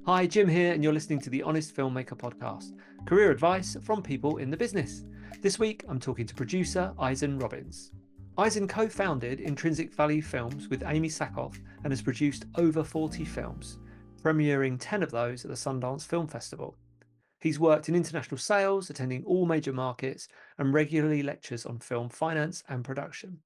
Hi, Jim here, and you're listening to the Honest Filmmaker podcast, career advice from people in the business. This week, I'm talking to producer Isen Robbins. Isen co-founded Intrinsic Value Films with Aimee Schoof and has produced over 40 films, premiering 10 of those at the Sundance Film Festival. He's worked in international sales, attending all major markets, and regularly lectures on film finance and production.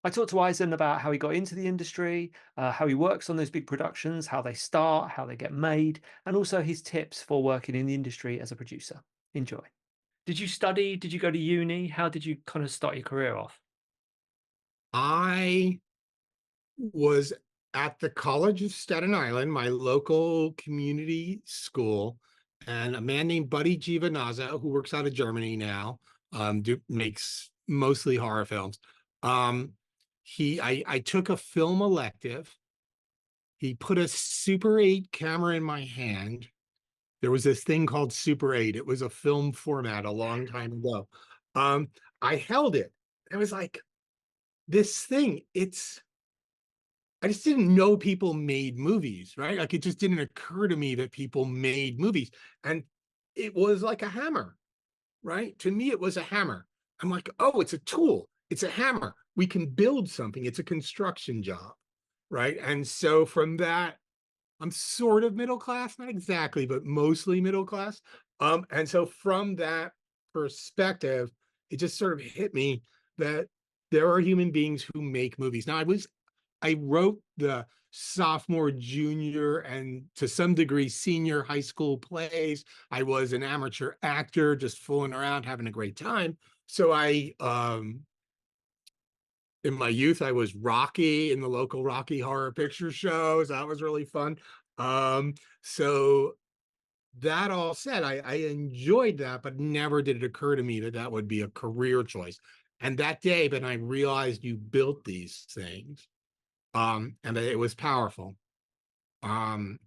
I talked to Isen about how he got into the industry, how he works on those big productions, how they start, how they get made, and also his tips for working in the industry as a producer. Enjoy. Did you study? Did you go to uni? How did you kind of start your career off? I was at the College of Staten Island, my local community school, and a man named Buddy Giovanazza, who works out of Germany now, makes mostly horror films. Um, I took a film elective. He put a Super 8 camera in my hand. There was this thing called Super 8. It was a film format a long time ago. Um, I held it. I was like, this thing, I just didn't know people made movies, right? Like it just didn't occur to me that people made movies. And it was like a hammer, right? To me, it was a hammer. I'm like, oh, it's a tool. It's a hammer. We can build something. It's a construction job, right? And so from that, I'm sort of middle class, not exactly, but mostly middle class. And so from that perspective, it just sort of hit me that there are human beings who make movies. Now, I wrote the sophomore, junior, and to some degree senior high school plays. I was an amateur actor, just fooling around, having a great time. So in my youth, I was Rocky in the local Rocky Horror Picture Shows. That was really fun. So that all said, I enjoyed that, but never did it occur to me that that would be a career choice. And that day, when I realized you built these things, and it was powerful, um,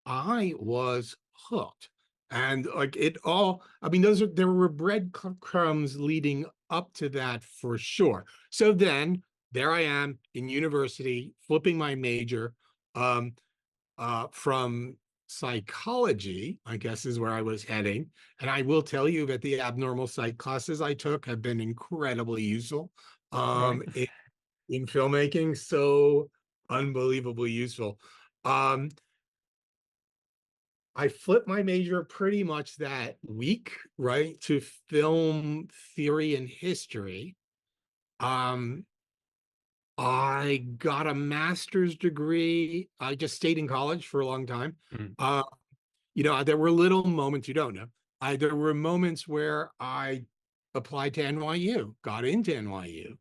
I was hooked. And like it all, I mean, there were breadcrumbs leading up to that for sure. So then there I am in university, flipping my major um, from psychology, I guess is where I was heading. And I will tell you that the abnormal psych classes I took have been incredibly useful Right. in filmmaking. So unbelievably useful. Um, I flipped my major pretty much that week, right, to film theory and history. Um, I got a master's degree. I just stayed in college for a long time. Mm. Uh, there were little moments you don't know. There were moments where I applied to NYU, got into NYU,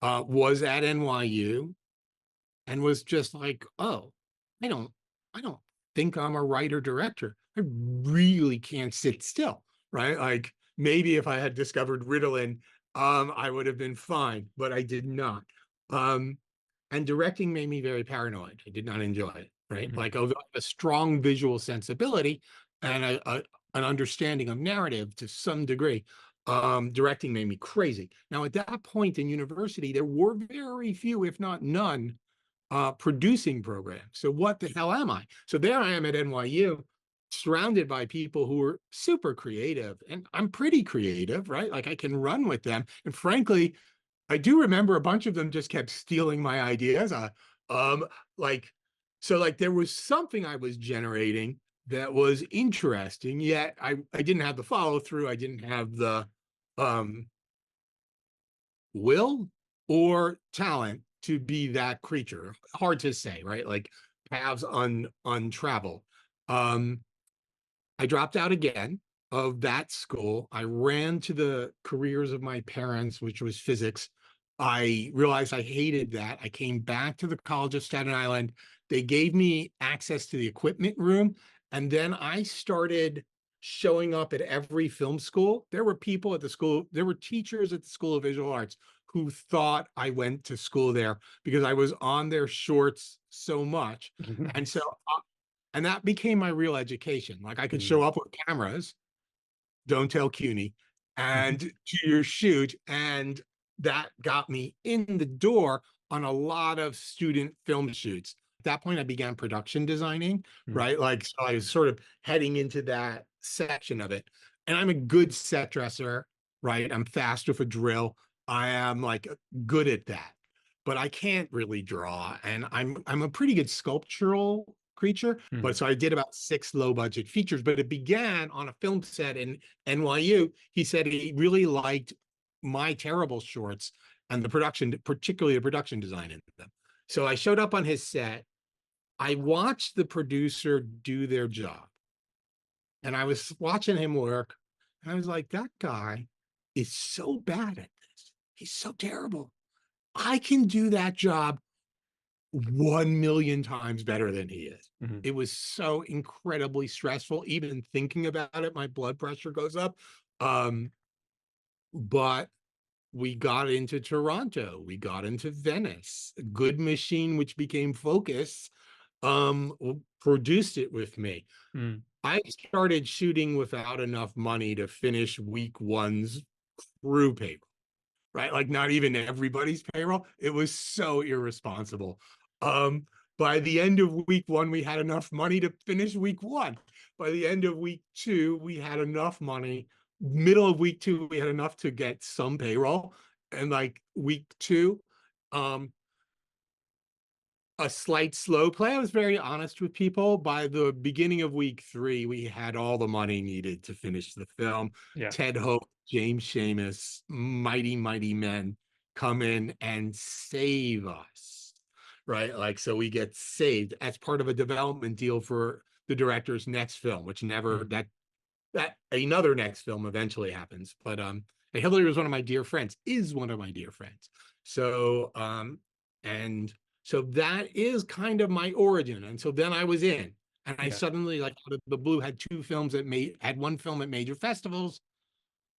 was at NYU, and was just like, oh, I don't, I don't think I'm a writer director. I really can't sit still, right? Like maybe if I had discovered Ritalin, I would have been fine, but I did not. Um, and directing made me very paranoid. I did not enjoy it, right? Mhm. Like although I have a strong visual sensibility and an understanding of narrative to some degree, directing made me crazy. Now, at that point in university, there were very few, if not none, producing programs. So what the hell am I? So there I am at NYU, surrounded by people who are super creative, and I'm pretty creative, right? Like I can run with them. And frankly, I do remember a bunch of them just kept stealing my ideas. Um, like, like there was something I was generating that was interesting, yet I didn't have the follow through. I didn't have the um will or talent to be that creature. Hard to say, right? Like paths untraveled. Um, I dropped out again of that school. I ran to the careers of my parents, which was physics. I realized I hated that. I came back to the College of Staten Island. They gave me access to the equipment room. And then I started showing up at every film school. There were people at the school, there were teachers at the School of Visual Arts who thought I went to school there because I was on their shorts so much. And so and that became my real education. Like I could show Mm. up with cameras, don't tell CUNY, and to your shoot. And that got me in the door on a lot of student film shoots. that point I began production designing, Mm. right? Like, so I was sort of heading into that section of it. And I'm a good set dresser, right? I'm fast with a drill. I am like good at that, but I can't really draw. And I'm a pretty good sculptural creature. But Mm. so I did about 6 low budget features, but it began on a film set in NYU. He said he really liked my terrible shorts and the production, particularly the production design in them. So I showed up on his set. I watched the producer do their job, and I was watching him work, and I was like, that guy is so bad at this. He's so terrible. I can do that job 1 million times better than he is. Mm. It was so incredibly stressful. Even thinking about it, my blood pressure goes up. But we got into Toronto, we got into Venice. Good Machine, which became Focus, produced it with me. Mm. I started shooting without enough money to finish week one's crew payroll, right? Like not even everybody's payroll. It was so irresponsible. Um, by the end of week one, we had enough money to finish week one. By the end of week two, we had enough money. Middle of week two, we had enough to get some payroll. And like week two, um, a slight slow play. I was very honest with people. By the beginning of week three, we had all the money needed to finish the film. Yeah. Ted Hope, James Seamus, mighty, mighty men come in and save us, right? Like, so we get saved as part of a development deal for the director's next film, which never, Mm. that another next film eventually happens. But and Hillary was one of my dear friends, is one of my dear friends. So and so that is kind of my origin. And so then I was in, and I Yeah. suddenly, like out of the blue, had 2 films that had 1 film at major festivals.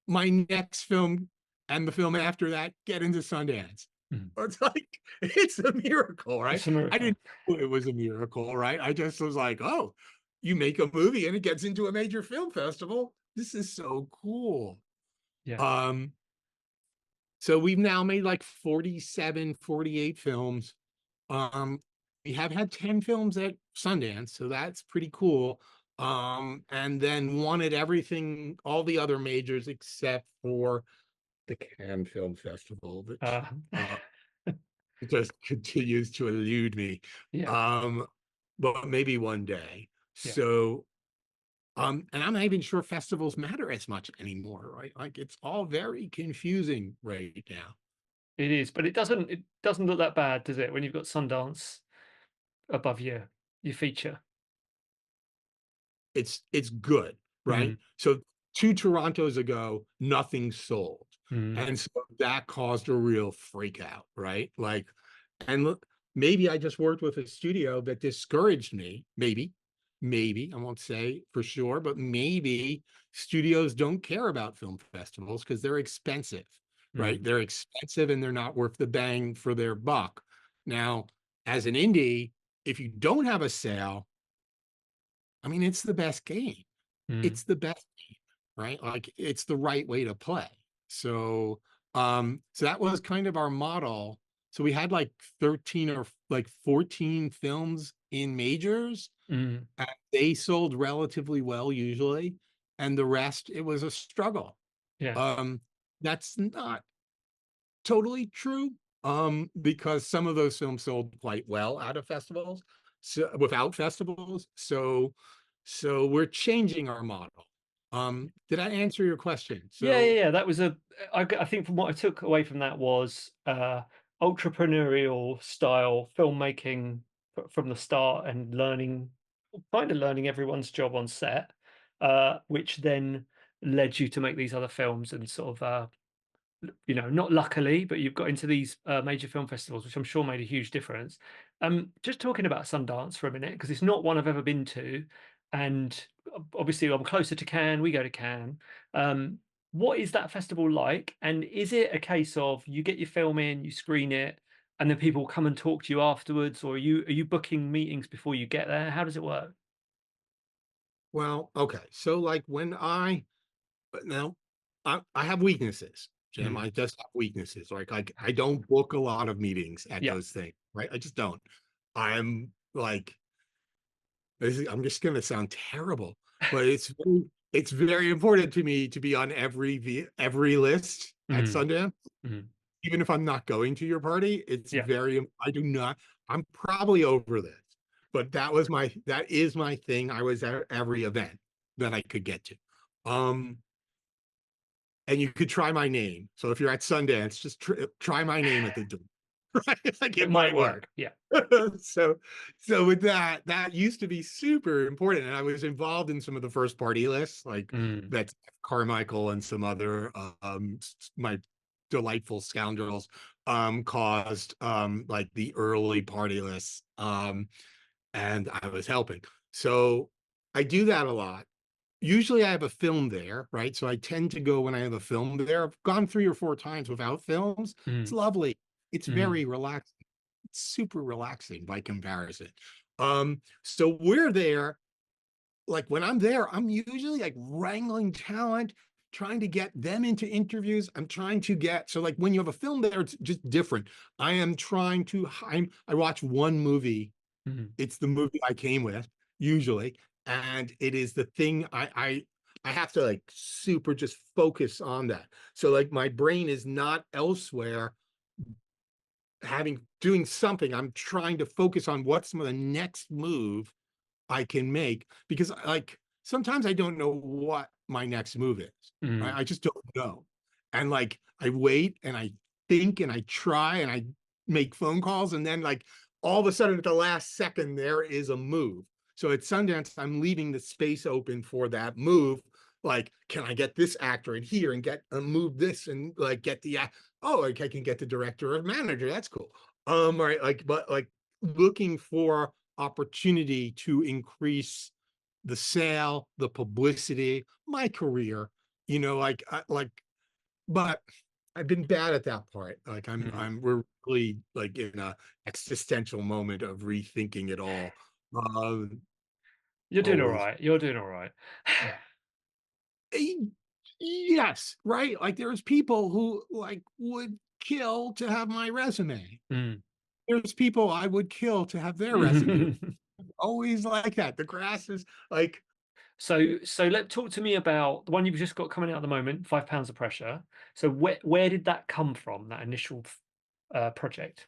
My next film and the film after that get into Sundance. Mm. It's like it's a miracle, right? It's a I miracle. didn't know it was a miracle, right? I just was like, oh, you make a movie and it gets into a major film festival. This is so cool. Yeah. Um, so we've now made like 47, 48 films. Um, we have had 10 films at Sundance, so that's pretty cool. And then won at everything, all the other majors except for the Cannes Film Festival, which Uh, just continues to elude me. yeah. Um, but maybe one day. Yeah. So, and I'm not even sure festivals matter as much anymore, right? Like it's all very confusing right now. It is, but it doesn't look that bad, does it? When you've got Sundance above your feature. It's good, right? Mm. So 2 Torontos ago, nothing sold. Mm. And so that caused a real freak out, right? Like, and look, maybe I just worked with a studio that discouraged me. Maybe, I won't say for sure, but maybe studios don't care about film festivals because they're expensive, right? Mm. They're expensive and they're not worth the bang for their buck. Now, as an indie, if you don't have a sale, I mean, it's the best game. Mm. It's the best game, right? Like it's the right way to play. So, so that was kind of our model. So we had like 13 or like 14 films in majors. Mm. And they sold relatively well usually, and the rest it was a struggle. Yeah. Um, that's not totally true, because some of those films sold quite well out of festivals, so without festivals. So we're changing our model. Did I answer your question? Yeah, So yeah, yeah. That was I think from what I took away from that was entrepreneurial style filmmaking from the start and kind of learning everyone's job on set, which then led you to make these other films and sort of not luckily, but you've got into these major film festivals, which I'm sure made a huge difference. Just talking about Sundance for a minute, because it's not one I've ever been to, and obviously I'm closer to Cannes. We go to Cannes. What is that festival like? And is it a case of you get your film in, you screen it, and then people come and talk to you afterwards, or are you booking meetings before you get there? How does it work? well, okay. So like when but now I have weaknesses, Jim. Mm. I just have weaknesses. Like I don't book a lot of meetings at Yeah. those things, right? I just don't. I'm like I'm just going to sound terrible, but it's very important to me to be on every list at Mm, Sundance, mm, even if I'm not going to your party. It's yeah. very I do not. I'm probably over this, but that is my thing. I was at every event that I could get to. Um, and you could try my name. So if you're at Sundance, just try my name at the door. Right? Like It it might might work. work. Yeah. so so with that used to be super important, and I was involved in some of the first party lists, like Mm, that Carmichael and some other my delightful scoundrels caused like the early party lists, and I was helping. So I do that a lot. Usually I have a film there, right? So I tend to go when I have a film there. I've gone 3 or 4 times without films. It's mm, lovely. It's mm, very relaxing. It's super relaxing by comparison. So we're there. Like when I'm there, I'm usually like wrangling talent, trying to get them into interviews. I'm trying to get so like when you have a film there, it's just different. I am trying to I watch one movie. mm, It's the movie I came with, usually, and it is the thing I have to like super just focus on that. So like my brain is not elsewhere having doing something. I'm trying to focus on what's the next move I can make, because like sometimes I don't know what my next move is. Right? mm. I just don't know. And like I wait and I think and I try and I make phone calls, and then like all of a sudden at the last second there is a move. So at Sundance, I'm leaving the space open for that move. Like, can I get this actor in here and get move this and like get the oh, like I can get the director or manager. That's cool. Right, like but like looking for opportunity to increase the sale, the publicity, my career, like, but I've been bad at that part. Like Mm. we're really like in a existential moment of rethinking it all. Um, You're doing all always. right. You're doing all right. Eh, Yes, right. Like there's people who like would kill to have my resume. Mm. There's people I would kill to have their resume. Always like that. The grass is like So let talk to me about the one you've just got coming out at the moment, £5 of Pressure. So where did that come from, that initial project?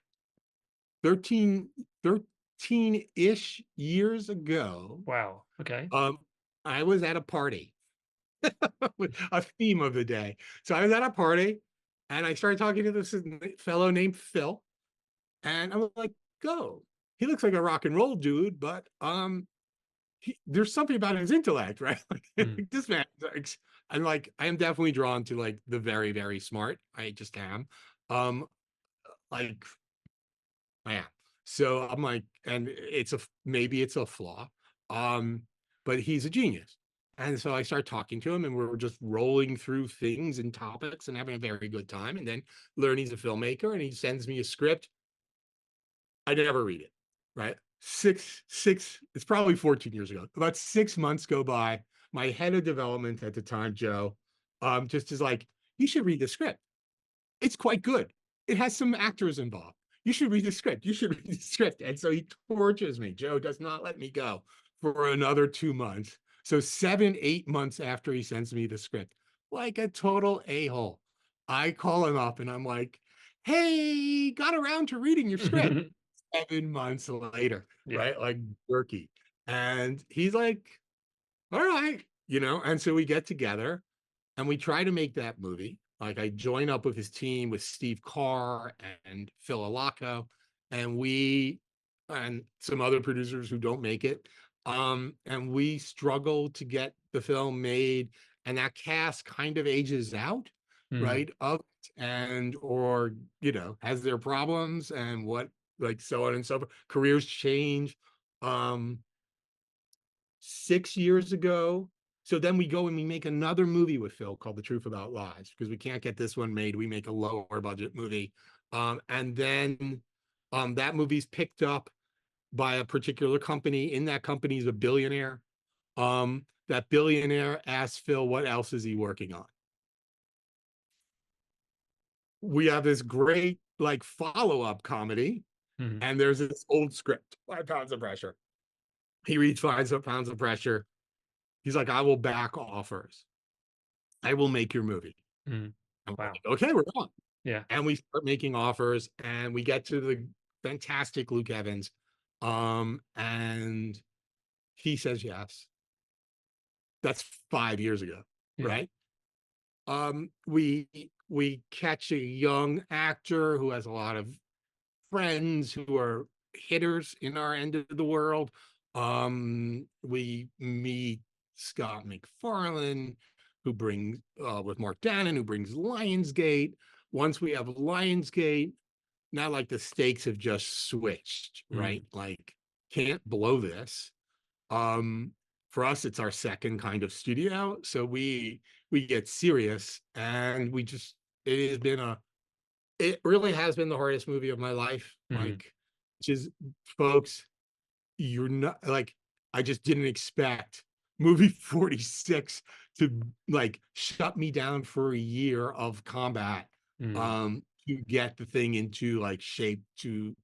13, 13-ish years ago. Wow. Okay. Um, I was at a party with a theme of the day. So I was at a party and I started talking to this fellow named Phil, and I was like, go. He looks like a rock and roll dude, but there's something about his intellect, right? Mm. Like this man, I'm like, I am definitely drawn to like the very, very smart. I just am. Um, like I am. So I'm like, and maybe it's a flaw, but he's a genius. And so I start talking to him, and we're just rolling through things and topics and having a very good time. And then learn he's a filmmaker, and he sends me a script. I never read it. Right? It's probably 14 years ago. About 6 months go by. My head of development at the time, Joe, just is like, you should read the script. It's quite good. It has some actors involved. You should read the script. You should read the script. And so he tortures me. Joe does not let me go for another 2 months. So 7, 8 months after he sends me the script, like a total a-hole, I call him up and I'm like, hey, got around to reading your script. 7 months later, Yeah. right? Like jerky. And he's like, all right, and so we get together and we try to make that movie. Like I join up with his team with Steve Carr and Phil Alaco, and we and some other producers who don't make it. And we struggle to get the film made, and that cast kind of ages out, Mm. right? Of and or has their problems and what like so on and so forth. Careers change. Um, 6 years ago. So then we go and we make another movie with Phil called The Truth About Lies, because we can't get this one made. We make a lower budget movie. And then that movie's picked up by a particular company. In that company is a billionaire. That billionaire asks Phil, what else is he working on? We have this great like follow-up comedy Mm. And there's this old script, 5 pounds of pressure. He reads 5 pounds of pressure. He's like, I will back offers. I will make your movie. Mm. I'm Wow. like, okay, we're on. Yeah. And we start making offers, and we get to the fantastic Luke Evans. And he says yes. That's 5 years ago, Yeah. right? We catch a young actor who has a lot of friends who are hitters in our end of the world. We meet Scott McFarlane, who brings with Mark Dannon, who brings Lionsgate. Once we have Lionsgate, now like the stakes have just switched, Mm. right? Like, can't blow this. Um, for us, it's our second kind of studio, so we get serious, and we just it has been a it really has been the hardest movie of my life. Mm. Like, just folks, you're not like I just didn't expect movie 46 to like shut me down for a year of combat Mm. to get the thing into like shape to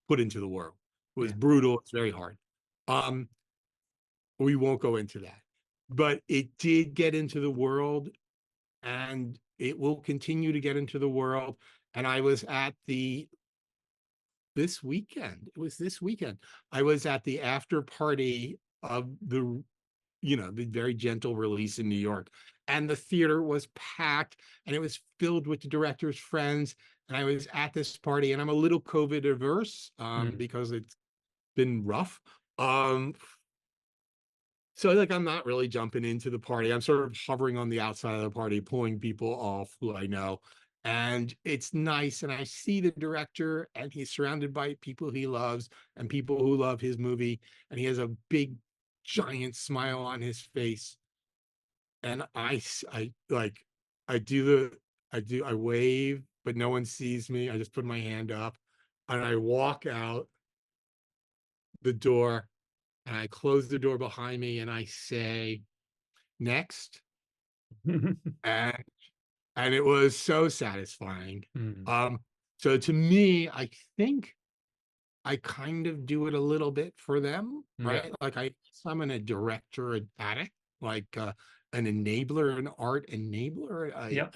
put into the world. It was Yeah. brutal, it's very hard. Um, we won't go into that. But it did get into the world, and it will continue to get into the world. And I was at the this weekend. It was this weekend. I was at the after party of the very gentle release in New York. And the theater was packed, and it was filled with the director's friends. And I was at this party, and I'm a little COVID averse Mm. because it's been rough. Um, so like I'm not really jumping into the party. I'm sort of hovering on the outside of the party, pulling people off who I know. And it's nice. And I see the director, and he's surrounded by people he loves and people who love his movie. And he has a big, giant smile on his face. And I like, I wave, but no one sees me. I just put my hand up, and I walk out the door, and I close the door behind me, and I say, next. And it was so satisfying. Mm. Um, so to me, I think I kind of do it a little bit for them, Yeah. right? Like I'm a director addict, like an enabler, an art enabler. Yeah.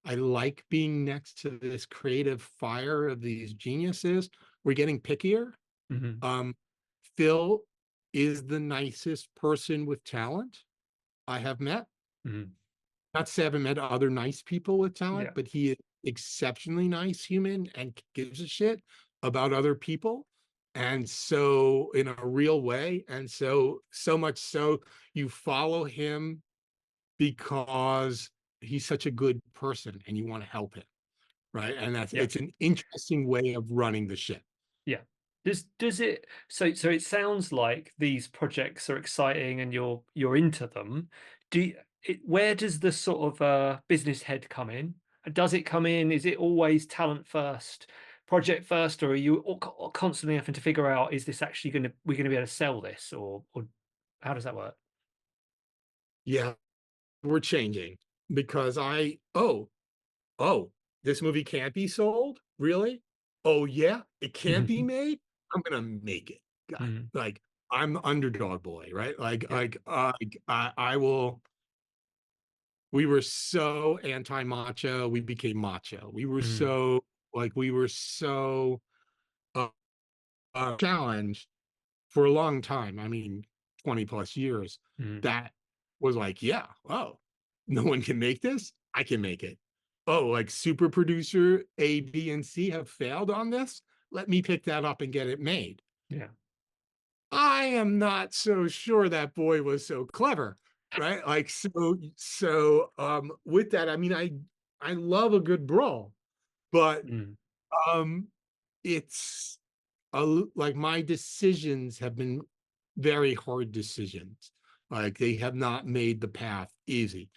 I like being next to this creative fire of these geniuses. We're getting pickier. Mm-hmm. Um, Phil is the nicest person with talent I have met. Mm-hmm. Not to say I haven't met other nice people with talent, Yeah. but he is exceptionally nice human and gives a shit about other people. And so in a real way. And so much so you follow him because he's such a good person and you want to help him. Right. And Yeah. it's an interesting way of running the ship. Yeah. Does it so it sounds like these projects are exciting and you're into them. Where does the sort of business head come in? Does it come in? Is it always talent first, project first, or are you constantly having to figure out, is this actually we're going to be able to sell this, or how does that work? Yeah, we're changing because oh, this movie can't be sold? Really? Oh, yeah? It can't be made? I'm gonna make it. God, Mm. like, I'm the underdog boy, right? Yeah. I will we were so anti-macho, we became macho. Mm. We were so, uh, challenged for a long time. I mean, 20 plus years. Mm. That was like, yeah, oh, no one can make this? I can make it. Oh, like super producer A, B, and C have failed on this? Let me pick that up and get it made. Yeah. I am not so sure that boy was so clever, right? Like with that, I mean, I love a good brawl, but Mm. um it's like my decisions have been very hard decisions. Like they have not made the path easy.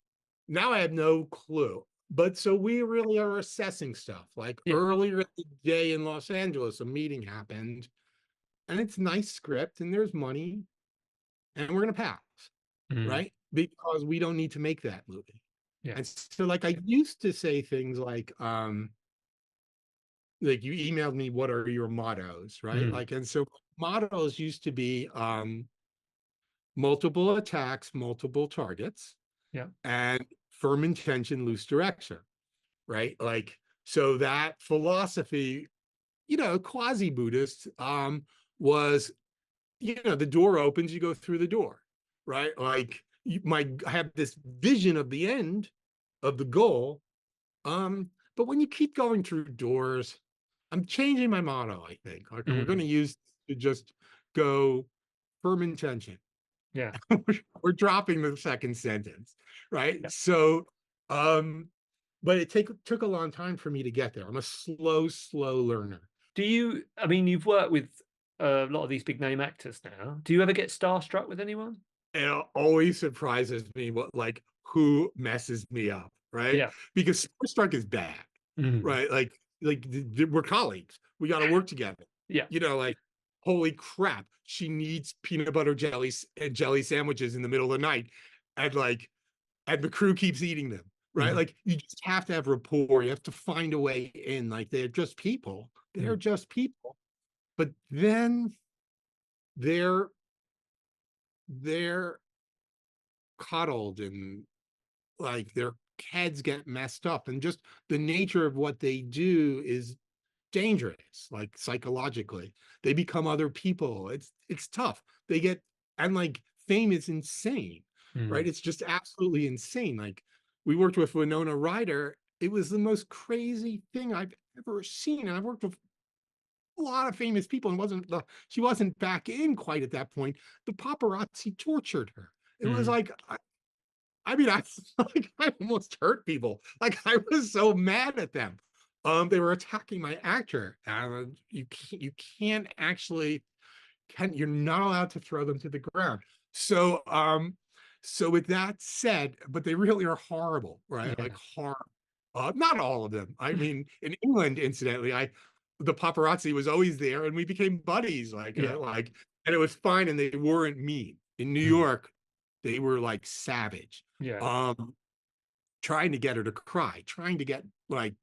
Now I have no clue. But so we really are assessing stuff. Like Yeah. earlier in the day in Los Angeles, a meeting happened, and it's nice script and there's money, and we're gonna pass, Mm. right? Because we don't need to make that movie. Yeah. And so like I used to say things like, like you emailed me, what are your mottos, right? Mm. Like, and so mottos used to be multiple attacks, multiple targets, Yeah. and firm intention, loose direction, right? Like, so that philosophy, quasi-Buddhist, was, the door opens, you go through the door, right? Like I have this vision of the end of the goal. But when you keep going through doors, I'm changing my motto, I think. Like we're going Mm. to use to just go firm intention. Yeah. We're dropping the second sentence, right? Yeah. So, um, but it took a long time for me to get there. I'm a slow learner. Do you, I mean, you've worked with a lot of these big name actors now. Do you ever get starstruck with anyone? It always surprises me who messes me up, right? Yeah. Because starstruck is bad, Mm. right? We're colleagues. We got to work together. Yeah. Like, holy crap, she needs peanut butter jelly sandwiches in the middle of the night, and and the crew keeps eating them, right? Mm. Like you just have to have rapport. You have to find a way in. Like they're just people. They're Mm. just people. But then they're they're coddled, and like their heads get messed up, and just the nature of what they do is dangerous, like psychologically. They become other people. It's tough. They get, and like fame is insane, right? Mm. It's just absolutely insane. Like we worked with Winona Ryder. It was the most crazy thing I've ever seen. And I've worked with a lot of famous people, and she wasn't back in quite at that point. The paparazzi tortured her. It was Mm. like, I mean, I almost hurt people. Like I was so mad at them. They were attacking my actor. You can't actually you're not allowed to throw them to the ground. So with that said, but they really are horrible, right? Like Yeah. horrible. Not all of them. I mean, in England, incidentally, the paparazzi was always there, and we became buddies. Yeah. And it was fine, and they weren't mean. In New Mm. York, they were like savage. Yeah. Um, Trying to get her to cry, trying to get like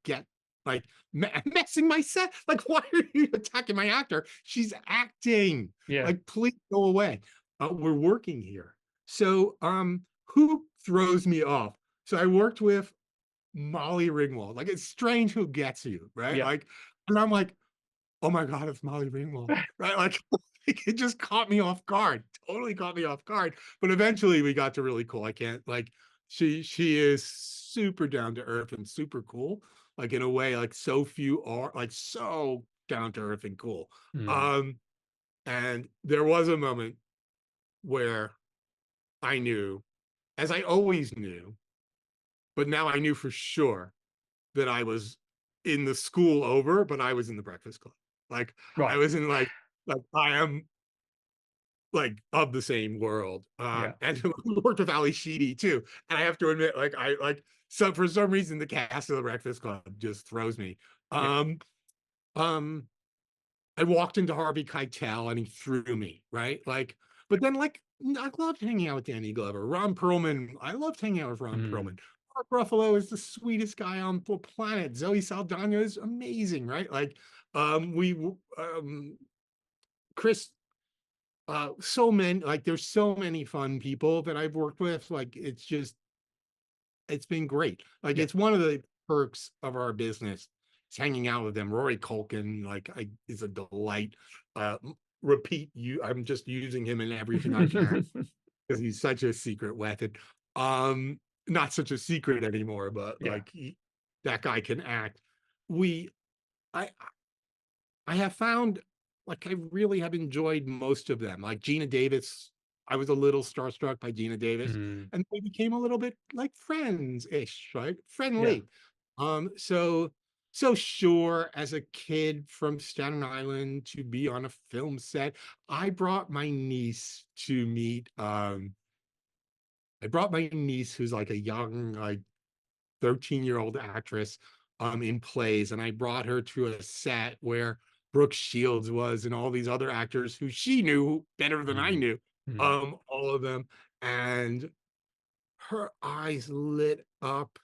messing my set. Like, why are you attacking my actor? She's acting. Yeah. Like, please go away. We're working here. So, who throws me off? So I worked with Molly Ringwald. Like, it's strange who gets you, right? Yeah. Like, and I'm like, oh my God, it's Molly Ringwald, right? Like, it just caught me off guard, totally caught me off guard. But eventually we got to really cool. I can't like, she is super down to earth and super cool, like in a way, like so few are, like so down to earth and cool. Mm. Um, and there was a moment where I knew, as I always knew, but now I knew for sure that I was in the school over, but I was in the Breakfast Club. Like I Right. was in like I am like of the same world. Yeah. And we worked with Ali Sheedy too. And I have to admit, like I like so for some reason the cast of the Breakfast Club just throws me. Yeah. Um, um, I walked into Harvey Keitel and he threw me, right? Like, but then like I loved hanging out with Danny Glover, Ron Perlman. I loved hanging out with Ron Mm. Perlman. Mark Ruffalo is the sweetest guy on the planet. Zoe Saldana is amazing, right? Like, we, Chris, so many, like, there's so many fun people that I've worked with. Like, it's been great. Like, Yeah. it's one of the perks of our business. It's hanging out with them. Rory Culkin, is a delight. Uh, Repeat you. I'm just using him in everything I can because he's such a secret weapon. Not such a secret anymore, but Yeah. that guy can act. We, I, I have found, like, I really have enjoyed most of them. Like Gina Davis, I was a little starstruck by Gina Davis, Mm. and we became a little bit like friends-ish, right? Yeah. Friendly. So sure, as a kid from Staten Island to be on a film set, I brought my niece to meet. I brought my niece, who's like a young, like 13-year-old actress, in plays, and I brought her to a set where Brooke Shields was and all these other actors who she knew better than I Mm. knew, Mm. all of them, and her eyes lit up,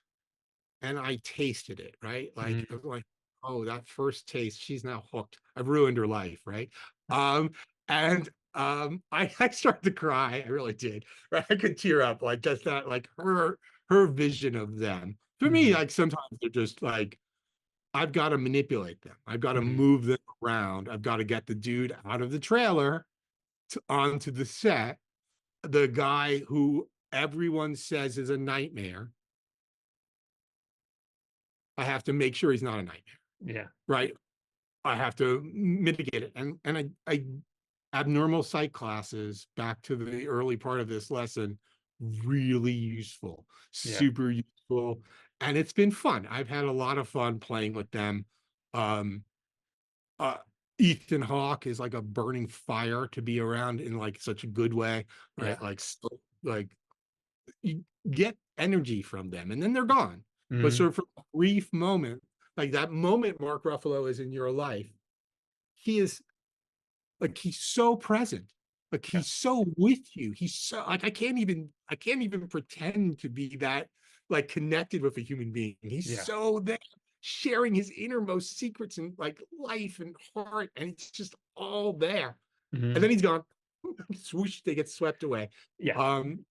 and I tasted it, right? Like, I Mm. was like, oh, that first taste, she's now hooked. I've ruined her life, right? Um, and I started to cry. I really did. Right? I could tear up like just that, like her vision of them. For me, Mm, like sometimes they're just like, I've got to manipulate them. I've got to mm, move them around. I've got to get the dude out of the trailer onto the set. The guy who everyone says is a nightmare, I have to make sure he's not a nightmare, yeah, right? I have to mitigate it. And I abnormal psych classes, back to the early part of this lesson, really useful, yeah, super useful. And it's been fun. I've had a lot of fun playing with them. Um, uh, Ethan Hawke is like a burning fire to be around in like such a good way, yeah. right? Like, so, like you get energy from them and then they're gone. But Mm, sort of for a brief moment, like that moment Mark Ruffalo is in your life, he is like, he's so present. Like yeah. he's so with you. He's so like, I can't even pretend to be that like connected with a human being. He's Yeah. so there, sharing his innermost secrets and like life and heart, and it's just all there. And then Mm, he's gone. Swoosh, they get swept away. yeah. Um,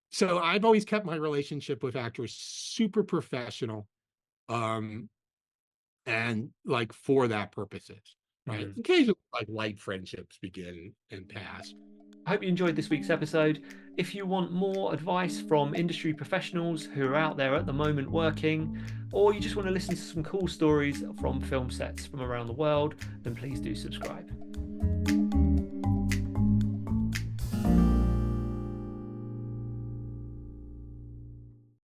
so I've always kept my relationship with actors super professional. Um, and like for that purposes, right? Mm. Occasionally, like light friendships begin and pass. I hope you enjoyed this week's episode. If you want more advice from industry professionals who are out there at the moment working, or you just want to listen to some cool stories from film sets from around the world, then please do subscribe.